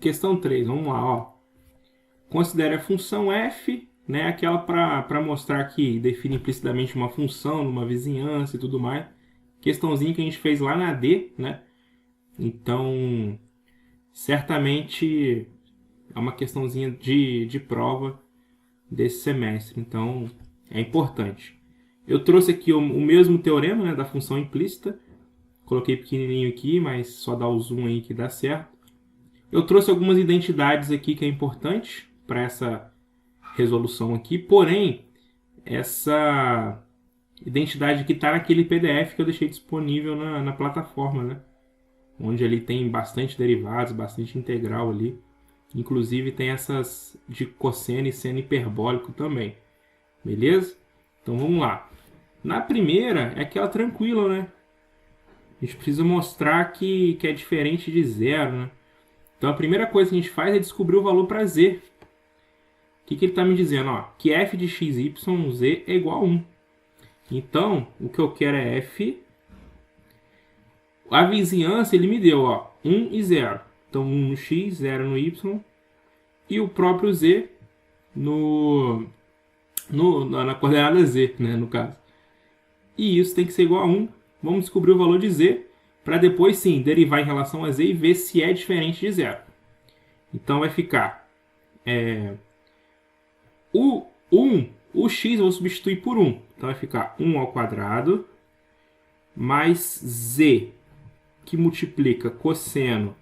Questão 3, vamos lá, ó. Considere a função f, né, aquela para mostrar que define implicitamente uma função, numa vizinhança e tudo mais. Questãozinha que a gente fez lá na D, né? Então, certamente é uma questãozinha de prova desse semestre. Então, é importante. Eu trouxe aqui o mesmo teorema, né, da função implícita. Coloquei pequenininho aqui, mas só dá o zoom aí que dá certo. Eu trouxe algumas identidades aqui que é importante para essa resolução aqui. Porém, essa identidade aqui está naquele PDF que eu deixei disponível na plataforma, né? Onde ali tem bastante derivados, bastante integral ali. Inclusive tem essas de cosseno e seno hiperbólico também. Beleza? Então vamos lá. Na primeira é aquela tranquila, né? A gente precisa mostrar que é diferente de zero, né? Então a primeira coisa que a gente faz é descobrir o valor para z. O que ele está me dizendo? Ó, que f de x, y, z é igual a 1. Então, o que eu quero é f. A vizinhança ele me deu, ó, 1 e 0. Então 1 no x, 0 no y. E o próprio z na coordenada z, né, no caso. E isso tem que ser igual a 1. Vamos descobrir o valor de z para depois sim derivar em relação a z e ver se é diferente de 0. Então vai ficar o x eu vou substituir por 1. Então vai ficar 1 ao quadrado mais z, que multiplica cosseno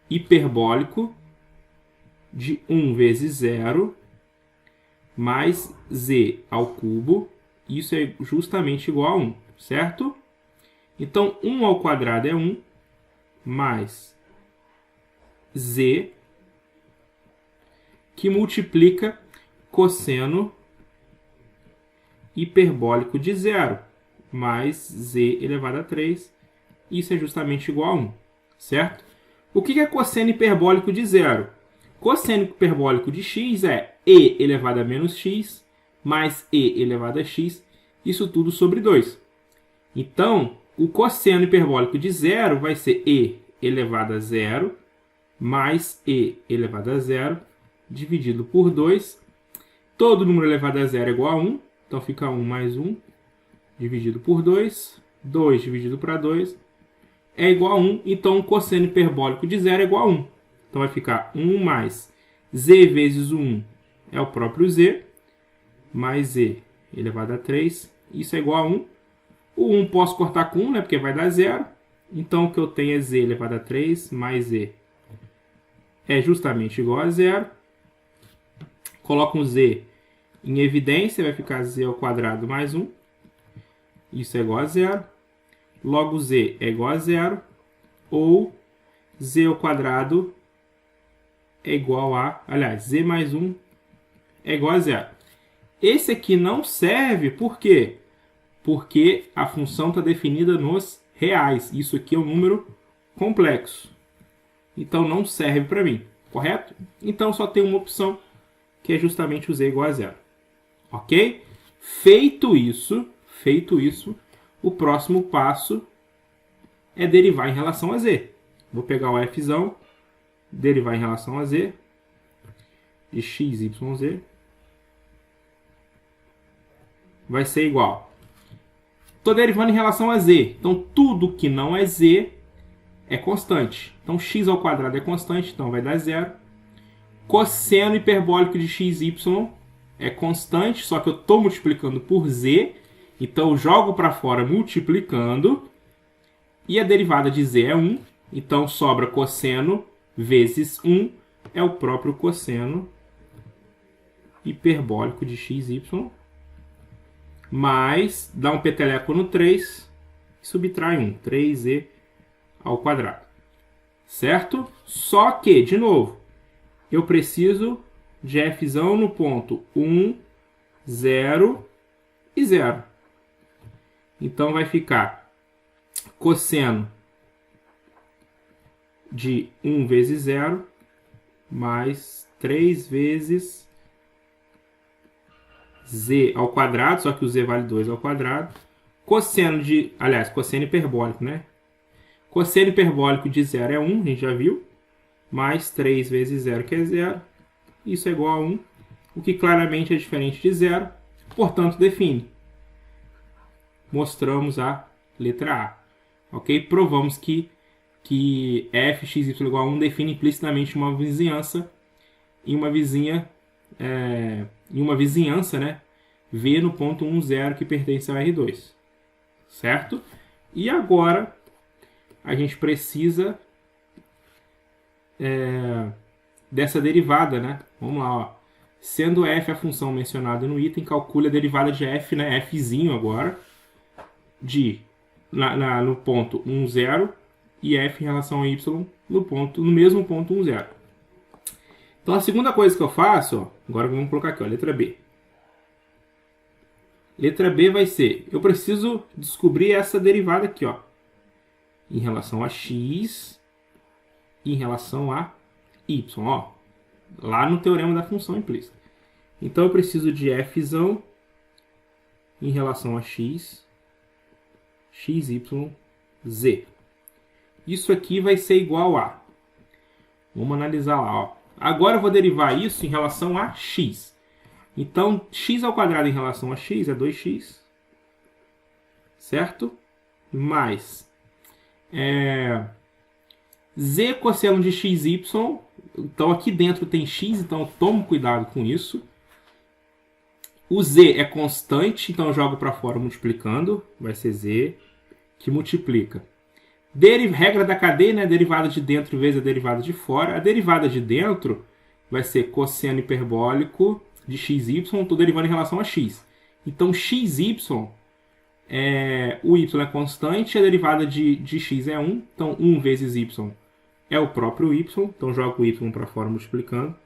hiperbólico de 1 vezes 0 mais z ao cubo. Isso é justamente igual a 1, certo? Então 1 ao quadrado é 1 mais z, que multiplica cosseno hiperbólico de 0 mais z elevado a 3. Isso é justamente igual a 1, certo? O que é cosseno hiperbólico de 0? Cosseno hiperbólico de x é e elevado a menos x mais e elevado a x, isso tudo sobre 2. Então, o cosseno hiperbólico de 0 vai ser e elevado a 0 mais e elevado a 0 dividido por 2. Todo número elevado a 0 é igual a 1. Então fica 1 mais 1 dividido por 2. 2 dividido para 2 é igual a 1. Então o cosseno hiperbólico de 0 é igual a 1. Então vai ficar 1 mais z vezes o 1 é o próprio z, mais z elevado a 3. Isso é igual a 1. O 1 posso cortar com 1, né, porque vai dar 0. Então o que eu tenho é z elevado a 3 mais z é justamente igual a 0. Coloco um z em evidência, vai ficar z ao quadrado mais 1. Isso é igual a 0. Logo z é igual a 0. Ou z ao quadrado é igual a... Aliás, z mais 1 é igual a 0. Esse aqui não serve, por quê? Porque a função está definida nos reais. Isso aqui é um número complexo. Então não serve para mim, correto? Então só tem uma opção, que é justamente o z igual a 0. Ok? Feito isso, o próximo passo é derivar em relação a z. Vou pegar o fzão, derivar em relação a z, de x, y, z, vai ser igual. Estou derivando em relação a z, então tudo que não é z é constante. Então x ao quadrado é constante, então vai dar 0. Cosseno hiperbólico de x, y é constante, só que eu estou multiplicando por z, então eu jogo para fora multiplicando. E a derivada de z é 1, então sobra cosseno vezes 1, é o próprio cosseno hiperbólico de x, y, mais, dá um peteleco no 3, e subtrai 1, 3z ao quadrado. Certo? Só que, de novo, eu preciso de fzão no ponto 1, 0 e 0. Então vai ficar cosseno de 1 vezes 0 mais 3 vezes z ao quadrado, só que o z vale 2 ao quadrado. Cosseno hiperbólico, né? Cosseno hiperbólico de 0 é 1, a gente já viu. mais 3 vezes 0, que é 0. Isso é igual a 1, o que claramente é diferente de 0, portanto define. Mostramos a letra A. Ok? Provamos que f, x, y igual a 1 define implicitamente uma vizinhança em uma vizinhança, né? V no ponto 1, 0 que pertence ao R2. Certo? E agora a gente precisa dessa derivada, né? Vamos lá, ó. Sendo f a função mencionada no item, calcule a derivada de f, né? Fzinho agora, no ponto 1, 0 e f em relação a y no mesmo ponto 1, 0. Então a segunda coisa que eu faço, ó, agora vamos colocar aqui, ó, letra B. Letra B vai ser, eu preciso descobrir essa derivada aqui, ó, em relação a x e em relação a y, ó, lá no teorema da função implícita. Então eu preciso de fzão em relação a x, y, z. Isso aqui vai ser igual a, vamos analisar lá, ó. Agora eu vou derivar isso em relação a x. Então, x ao quadrado em relação a x é 2x, certo? Mais z cosseno de xy. Então, aqui dentro tem x, então tome cuidado com isso. O z é constante, então eu jogo para fora multiplicando. Vai ser z que multiplica. Regra da cadeia, né? Derivada de dentro vezes a derivada de fora. A derivada de dentro vai ser cosseno hiperbólico de xy, estou derivando em relação a x. Então, xy, o y é constante, a derivada de x é 1. Então, 1 vezes y é o próprio y. Então, jogo o y para fora multiplicando.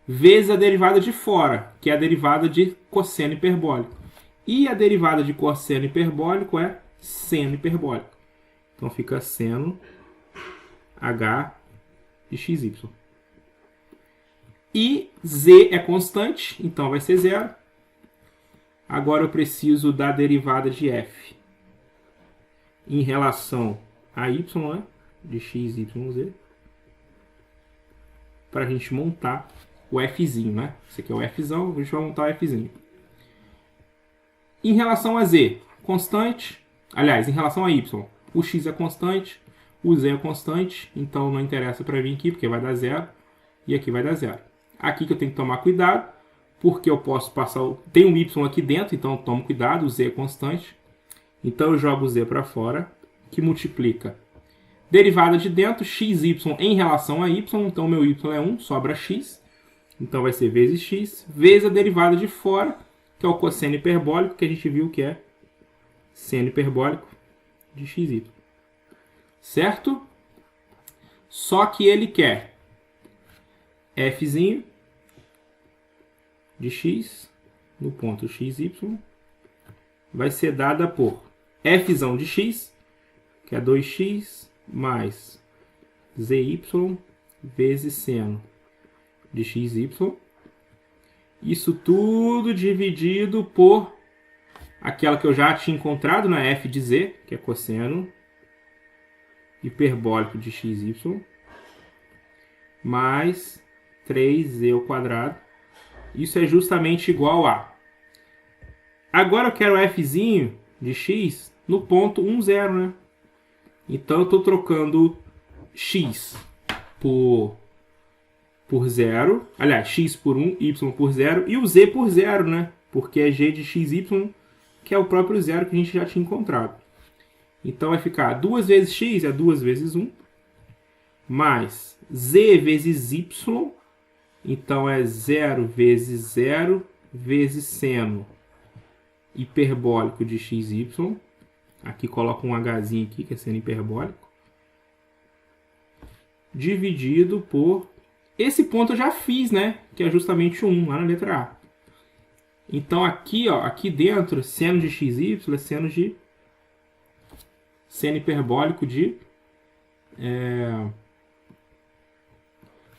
Vezes a derivada de fora, que é a derivada de cosseno hiperbólico. E a derivada de cosseno hiperbólico é seno hiperbólico. Então, fica seno h de xy. E z é constante, então vai ser 0. Agora eu preciso da derivada de f em relação a y, né? De x, y, z. Para a gente montar o fzinho, né? Esse aqui é o fzão, a gente vai montar o fzinho. Em relação a z, constante. Aliás, em relação a y, o x é constante, o z é constante. Então não interessa para mim aqui, porque vai dar 0. E aqui vai dar 0. Aqui que eu tenho que tomar cuidado, porque eu posso passar... Tem um y aqui dentro, então eu tomo cuidado, o z é constante. Então eu jogo o z para fora, que multiplica. Derivada de dentro, xy em relação a y, então o meu y é 1, sobra x. Então vai ser vezes x, vezes a derivada de fora, que é o cosseno hiperbólico, que a gente viu que é seno hiperbólico de xy. Certo? Só que ele quer fzinho de x no ponto xy vai ser dada por fzão de x, que é 2x, mais zy vezes seno de xy. Isso tudo dividido por aquela que eu já tinha encontrado na f de z, que é cosseno hiperbólico de xy, mais 3z ao quadrado. Isso é justamente igual a... Agora eu quero fzinho de x no ponto 1, 0, né? Então eu estou trocando x por 0. Aliás, x por 1, y por 0 e o z por 0, né? Porque é g de xy, que é o próprio 0 que a gente já tinha encontrado. Então vai ficar 2 vezes x é 2 vezes 1, mais z vezes y, então é 0 vezes 0 vezes seno hiperbólico de xy. Aqui coloca um hzinho aqui, que é seno hiperbólico. Dividido por... Esse ponto eu já fiz, né? Que é justamente 1, lá na letra A. Então aqui, ó, aqui dentro, seno de xy é seno hiperbólico de...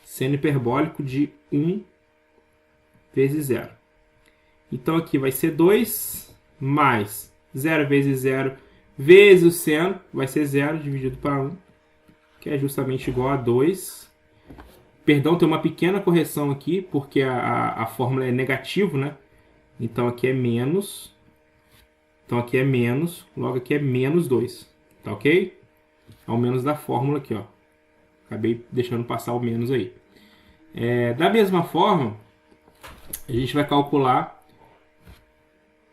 seno hiperbólico de 1 vezes 0. Então aqui vai ser 2 mais 0 vezes 0 vezes o seno, vai ser 0 dividido para 1, que é justamente igual a 2. Perdão, tem uma pequena correção aqui, porque a fórmula é negativo, né? Então aqui é menos. Então aqui é menos, logo aqui é menos 2. Tá ok? Ao menos da fórmula aqui, ó. Acabei deixando passar o menos aí. Da mesma forma, a gente vai calcular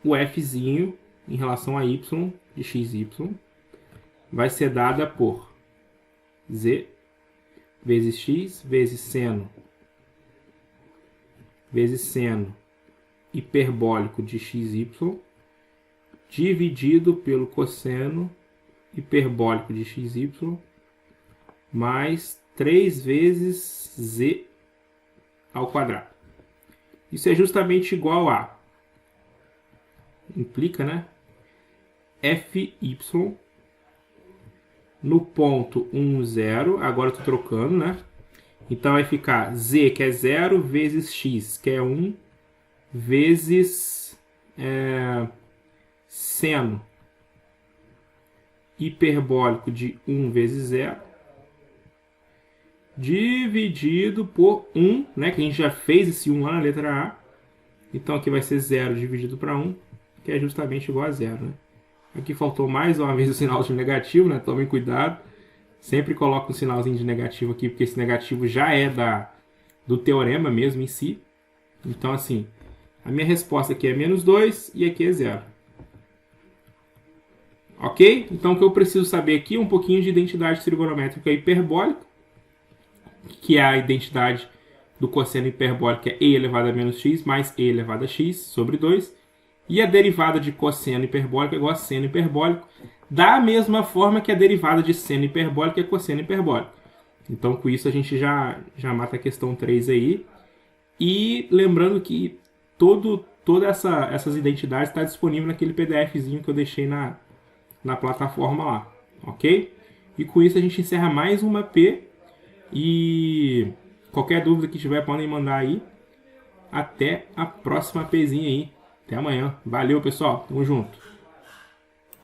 o fzinho em relação a y de xy. Vai ser dada por z vezes x vezes seno hiperbólico de xy dividido pelo cosseno hiperbólico de xy mais 3 vezes z ao quadrado. Isso é justamente igual a, implica, né? Fy no ponto 1, 0, agora eu estou trocando, né? Então vai ficar z, que é 0, vezes x, que é 1, vezes seno hiperbólico de 1 vezes 0, dividido por 1, né? Que a gente já fez esse 1 lá na letra A. Então aqui vai ser 0 dividido para 1, que é justamente igual a 0, né? Aqui faltou mais uma vez o sinal de negativo, né? Tomem cuidado. Sempre coloco um sinalzinho de negativo aqui, porque esse negativo já é do teorema mesmo em si. Então, assim, a minha resposta aqui é menos 2 e aqui é 0. Ok? Então, o que eu preciso saber aqui é um pouquinho de identidade trigonométrica hiperbólica, que é a identidade do cosseno hiperbólico, que é e elevado a menos x mais e elevado a x sobre 2. E a derivada de cosseno hiperbólico é igual a seno hiperbólico, da mesma forma que a derivada de seno hiperbólico é cosseno hiperbólico. Então, com isso, a gente já mata a questão 3 aí. E lembrando que todas essas identidades está disponível naquele PDFzinho que eu deixei na plataforma lá, ok? E com isso a gente encerra mais uma P. E qualquer dúvida que tiver, podem mandar aí. Até a próxima Pzinha aí. Até amanhã. Valeu, pessoal. Tamo junto.